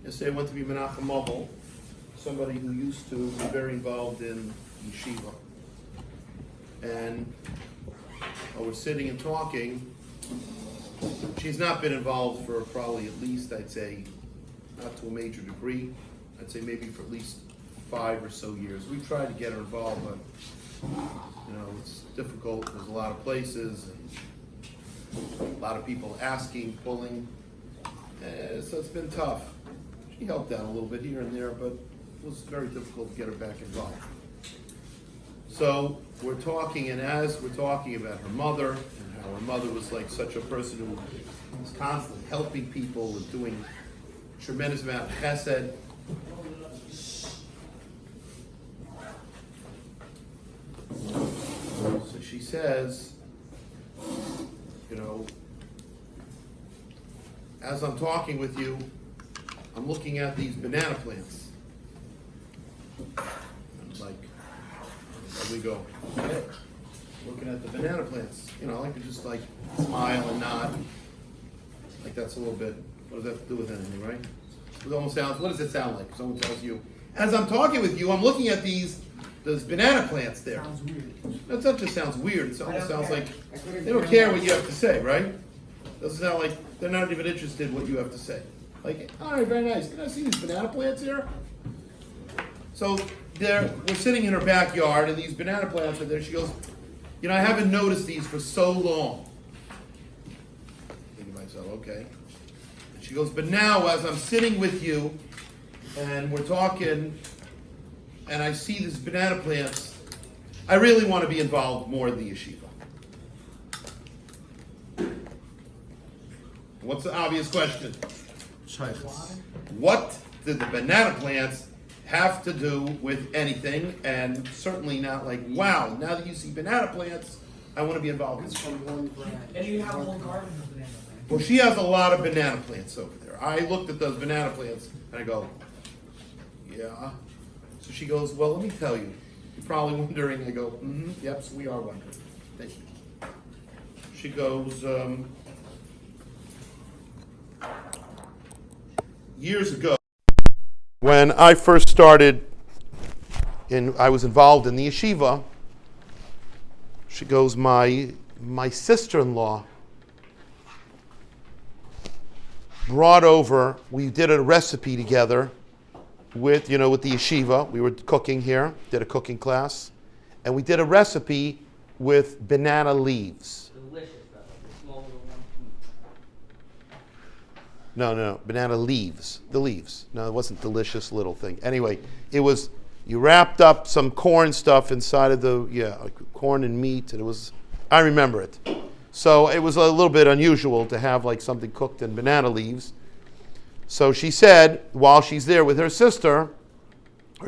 Yesterday I went to be Menachem Mobile, somebody who used to be very involved in yeshiva. And while we're sitting and talking, she's not been involved for probably at least, I'd say, not to a major degree, I'd say maybe for at least 5 or so years. We tried to get her involved, but it's difficult. There's a lot of places, and a lot of people asking, pulling, so it's been tough. She helped out a little bit here and there, but it was very difficult to get her back involved. So we're talking, and as we're talking about her mother, and how her mother was like such a person who was constantly helping people and doing a tremendous amount of chesed. So she says, as I'm talking with you, I'm looking at these banana plants. I'm like, there we go. Okay. Looking at the banana plants. I could just smile and nod. Like that's a little bit, what does that have to do with anything, right? It almost sounds, what does it sound like? Someone tells you, as I'm talking with you, I'm looking at those banana plants there. Sounds weird. That just sounds weird. It almost sounds like they don't care what you have to say, right? Doesn't sound like they're not even interested in what you have to say. Like, all right, very nice. Can I see these banana plants here? So we're sitting in her backyard, and these banana plants are there. She goes, I haven't noticed these for so long. Thinking to myself, okay. And she goes, but now as I'm sitting with you, and we're talking, and I see these banana plants, I really want to be involved more in the yeshiva. What's the obvious question? What did the banana plants have to do with anything? And certainly not like, wow, now that you see banana plants, I want to be involved. It's from one branch. And you have a whole garden of banana plants. Well, she has a lot of banana plants over there. I looked at those banana plants and I go, yeah. So she goes, well, let me tell you. You're probably wondering. I go, yep, so we are wondering. Thank you. She goes, years ago, when I first started, I was involved in the yeshiva. She goes, my sister-in-law brought over. We did a recipe together with the yeshiva. We were cooking here, did a cooking class, and we did a recipe with banana leaves. Delicious, though. The small little one. No, banana leaves. The leaves. No, it wasn't delicious little thing. Anyway, it was, you wrapped up some corn stuff inside of like corn and meat, and I remember it. So it was a little bit unusual to have something cooked in banana leaves. So she said, while she's there with her sister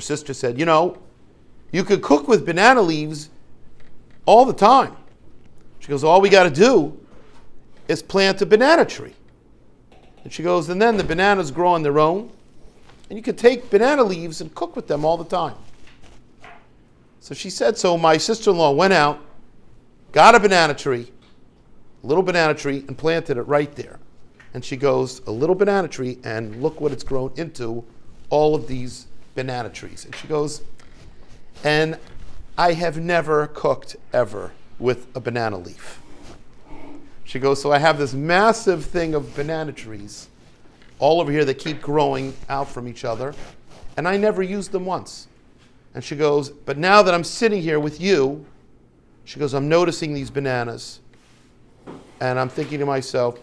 said, you could cook with banana leaves all the time. She goes, all we got to do is plant a banana tree. And she goes, and then the bananas grow on their own, and you could take banana leaves and cook with them all the time. So she said, so my sister-in-law went out, got a little banana tree, and planted it right there. And she goes, a little banana tree, and look what it's grown into, all of these banana trees. And she goes, and I have never cooked ever with a banana leaf. She goes, so I have this massive thing of banana trees all over here that keep growing out from each other, and I never used them once. And she goes, but now that I'm sitting here with you, she goes, I'm noticing these bananas, and I'm thinking to myself,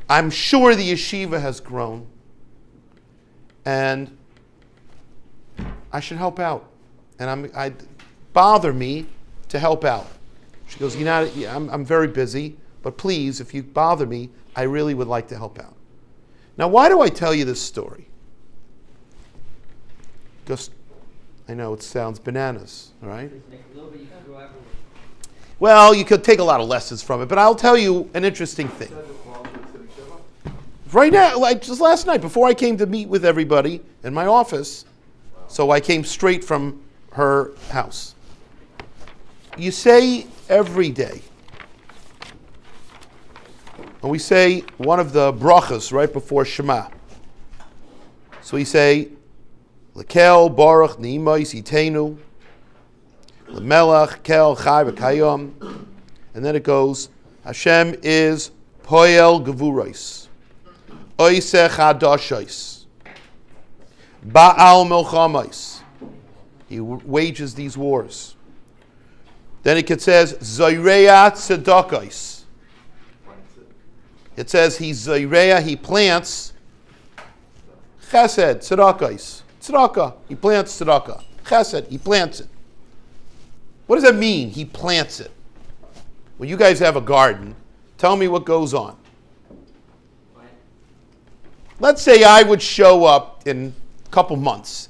I'm sure the yeshiva has grown, and I should help out. And it bother me to help out. She goes, I'm very busy, but please, if you bother me, I really would like to help out. Now, why do I tell you this story? Because I know it sounds bananas, all right? Well, you could take a lot of lessons from it, but I'll tell you an interesting thing. Right now, just last night, before I came to meet with everybody in my office, so I came straight from her house. You say every day, and we say one of the brachas right before Shema. So we say, Lekel Baruch Ni'imais Yitenu, Lemelach Kel Chai V'Kayom, and then it goes, Hashem is Poel Gevurais, Oiseh Chadashais, Baal Melchamais. He wages these wars. Then it says, Zoyreya Tzedakais. It says he's Zoyreya, he plants Chesed, Tzedakais. Tzedakah, he plants tzedakah. Chesed, he plants it. What does that mean, he plants it? When you guys have a garden, tell me what goes on. Let's say I would show up in a couple months,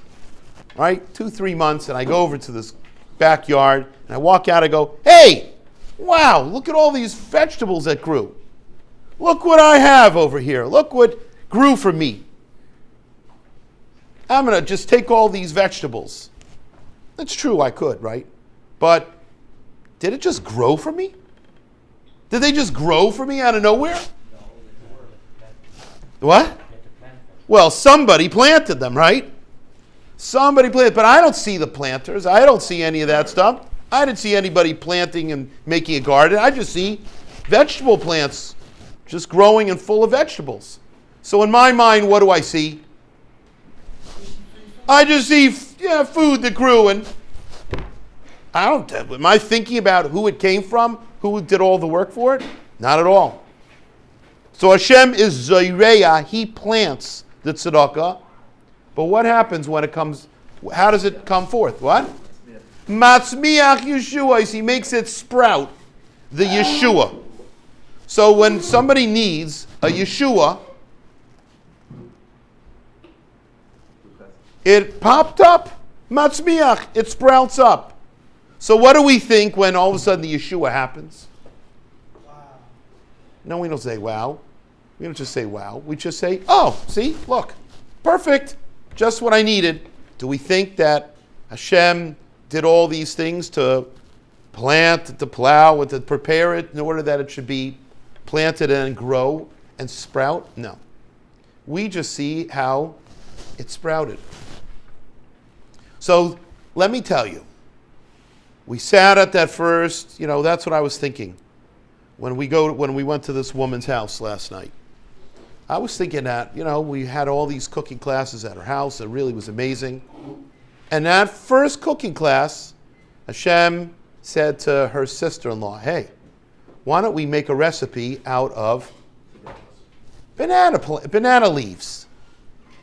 right? 2-3 months, and I go over to this backyard, and I walk out, I go, hey, wow, look at all these vegetables that grew. Look what I have over here. Look what grew for me. I'm going to just take all these vegetables. That's true, I could, right? But did it just grow for me? Did they just grow for me out of nowhere? What? Well, somebody planted them, right? Somebody planted, but I don't see the planters. I don't see any of that stuff. I didn't see anybody planting and making a garden. I just see vegetable plants just growing and full of vegetables. So in my mind, what do I see? I just see food that grew, and am I thinking about who it came from? Who did all the work for it? Not at all. So Hashem is Zoyreya, he plants the tzedakah. But what happens when it comes, how does it come forth? What? Matzmiach Yeshua, he makes it sprout, the Yeshua. So when somebody needs a Yeshua, it popped up, matzmiach, it sprouts up. So what do we think when all of a sudden the Yeshua happens? Wow. No, we don't say wow. We don't just say wow. We just say, oh, see, look, perfect, just what I needed. Do we think that Hashem did all these things to plant, to plow, and to prepare it in order that it should be planted and grow and sprout? No. We just see how it sprouted. So let me tell you, we sat at that first, that's what I was thinking when we went to this woman's house last night. I was thinking that, we had all these cooking classes at her house. It really was amazing. And that first cooking class, Hashem said to her sister-in-law, hey, why don't we make a recipe out of banana leaves?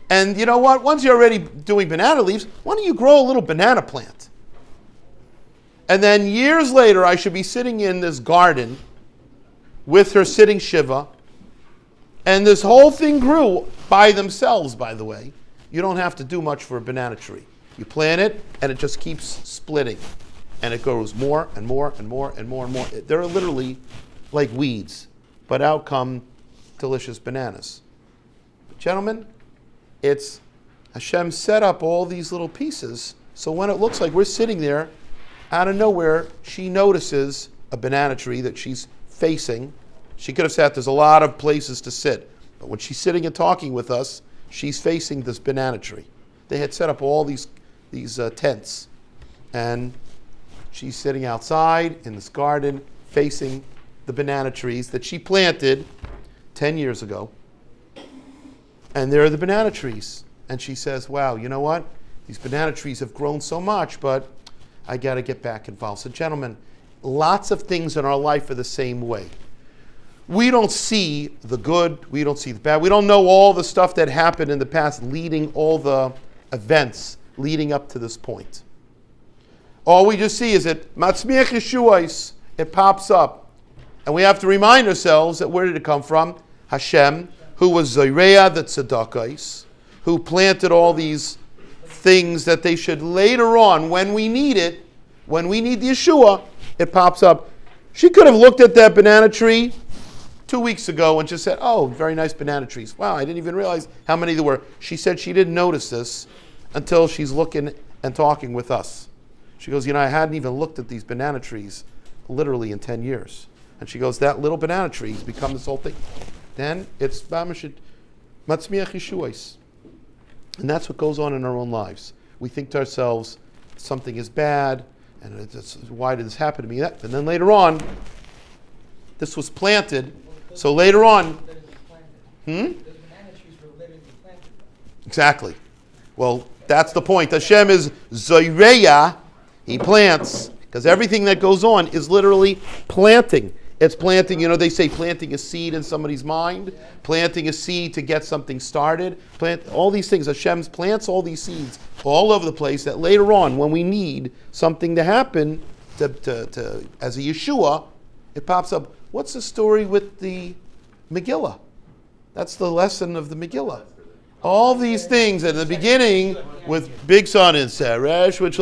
And you know what? Once you're already doing banana leaves, why don't you grow a little banana plant? And then years later, I should be sitting in this garden with her sitting Shiva, and this whole thing grew by themselves, by the way. You don't have to do much for a banana tree. You plant it, and it just keeps splitting. And it grows more and more and more and more and more. They're literally like weeds, but out come delicious bananas. Gentlemen, it's Hashem set up all these little pieces, so when it looks like we're sitting there, out of nowhere, she notices a banana tree that she's facing. She could have sat, there's a lot of places to sit, but when she's sitting and talking with us, she's facing this banana tree. They had set up all these tents, and she's sitting outside in this garden facing the banana trees that she planted 10 years ago. And there are the banana trees. And she says, wow, you know what? These banana trees have grown so much, but I got to get back involved. So gentlemen, lots of things in our life are the same way. We don't see the good, we don't see the bad. We don't know all the stuff that happened in the past, leading all the events leading up to this point. All we just see is that Matzmiach Yeshuais, it pops up. And we have to remind ourselves that where did it come from? Hashem, who was Zoyreya the Tzedakais, who planted all these things that they should later on, when we need it, when we need the Yeshua, it pops up. She could have looked at that banana tree 2 weeks ago and just said, oh, very nice banana trees. Wow, I didn't even realize how many there were. She said she didn't notice this until she's looking and talking with us. She goes, I hadn't even looked at these banana trees literally in 10 years. And she goes, that little banana tree has become this whole thing. Then it's Matzmiach Yeshuais. And that's what goes on in our own lives. We think to ourselves, something is bad, and why did this happen to me? And then later on, this was planted. So later on, Those banana trees were literally planted. exactly. Well, that's the point. Hashem is Zoireya. He plants, because everything that goes on is literally planting. It's planting, they say planting a seed in somebody's mind, planting a seed to get something started, plant all these things. Hashem plants all these seeds all over the place that later on, when we need something to happen to as a Yeshua, it pops up. What's the story with the Megillah? That's the lesson of the Megillah. All these things at the beginning with Big Son and Seresh, which,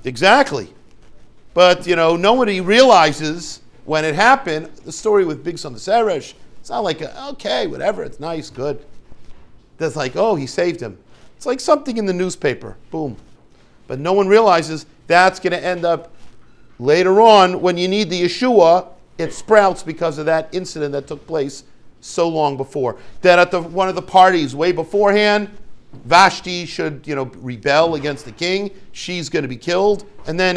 Exactly. But, nobody realizes when it happened, the story with Big Son Seresh, it's not like, okay, whatever, it's nice, good. That's like, oh, he saved him. It's like something in the newspaper. Boom. But no one realizes that's going to end up later on when you need the Yeshua, it sprouts because of that incident that took place so long before. That at one of the parties way beforehand, Vashti should, rebel against the king. She's going to be killed. And then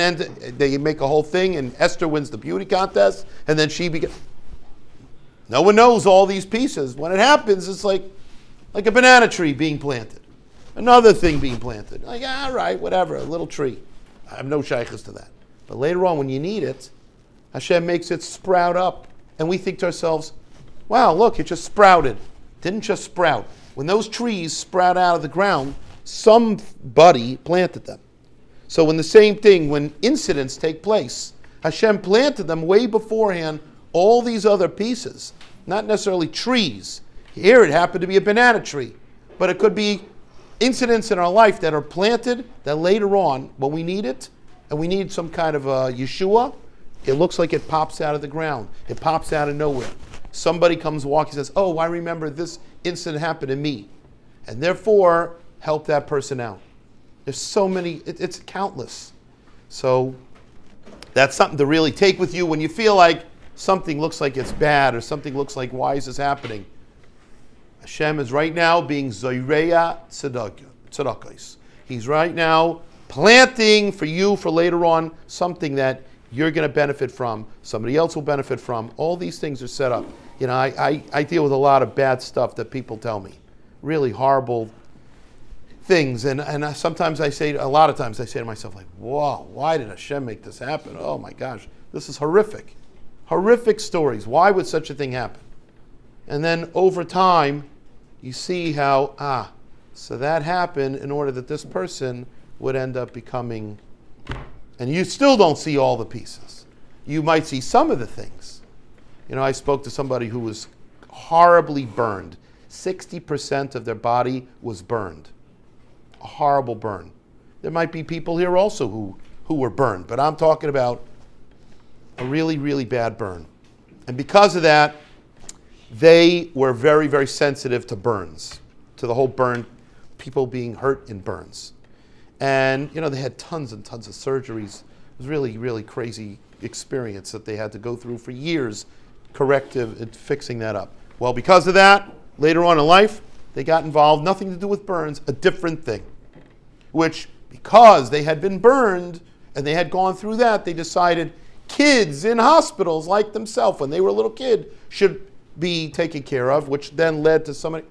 they make a whole thing, and Esther wins the beauty contest, and then she becomes... No one knows all these pieces. When it happens, it's like a banana tree being planted. Another thing being planted. Like, all right, whatever, a little tree. I have no shaykhs to that. But later on, when you need it, Hashem makes it sprout up. And we think to ourselves, wow, look, it just sprouted. Didn't just sprout. When those trees sprout out of the ground, somebody planted them. So when the same thing, when incidents take place, Hashem planted them way beforehand, all these other pieces, not necessarily trees. Here it happened to be a banana tree, but it could be incidents in our life that are planted that later on, when we need it, and we need some kind of a Yeshua, it looks like it pops out of the ground. It pops out of nowhere. Somebody comes walking and says, oh, I remember this incident happened to me. And therefore, help that person out. There's so many, it's countless. So that's something to really take with you when you feel like something looks like it's bad or something looks like, why is this happening? Hashem is right now being Zoireya Tzedakos. He's right now planting for you for later on something that you're going to benefit from, somebody else will benefit from. All these things are set up. I deal with a lot of bad stuff that people tell me, really horrible things, and sometimes a lot of times I say to myself, like, whoa, why did Hashem make this happen? Oh my gosh, this is horrific. Horrific stories. Why would such a thing happen? And then over time, you see how, so that happened in order that this person would end up becoming, and you still don't see all the pieces. You might see some of the things. I spoke to somebody who was horribly burned. 60% of their body was burned. A horrible burn. There might be people here also who were burned, but I'm talking about a really, really bad burn. And because of that, they were very, very sensitive to burns, to the whole burn, people being hurt in burns. And, they had tons and tons of surgeries. It was really, really crazy experience that they had to go through for years, corrective and fixing that up. Well, because of that, later on in life, they got involved, nothing to do with burns, a different thing. Which, because they had been burned and they had gone through that, they decided kids in hospitals like themselves, when they were a little kid, should be taken care of, which then led to somebody.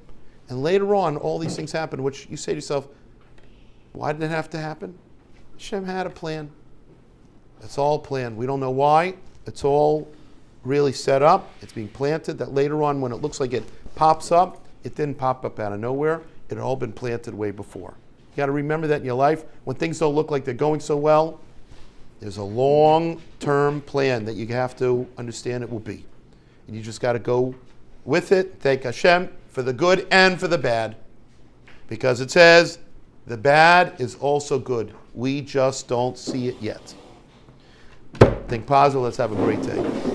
And later on, all these things happened, which you say to yourself, why did it have to happen? Hashem had a plan. It's all planned. We don't know why. It's all really set up. It's being planted that later on, when it looks like it pops up, it didn't pop up out of nowhere. It had all been planted way before. You got to remember that in your life. When things don't look like they're going so well, there's a long-term plan that you have to understand it will be. And you just got to go with it. Thank Hashem for the good and for the bad. Because it says, the bad is also good. We just don't see it yet. Think positive. Let's have a great day.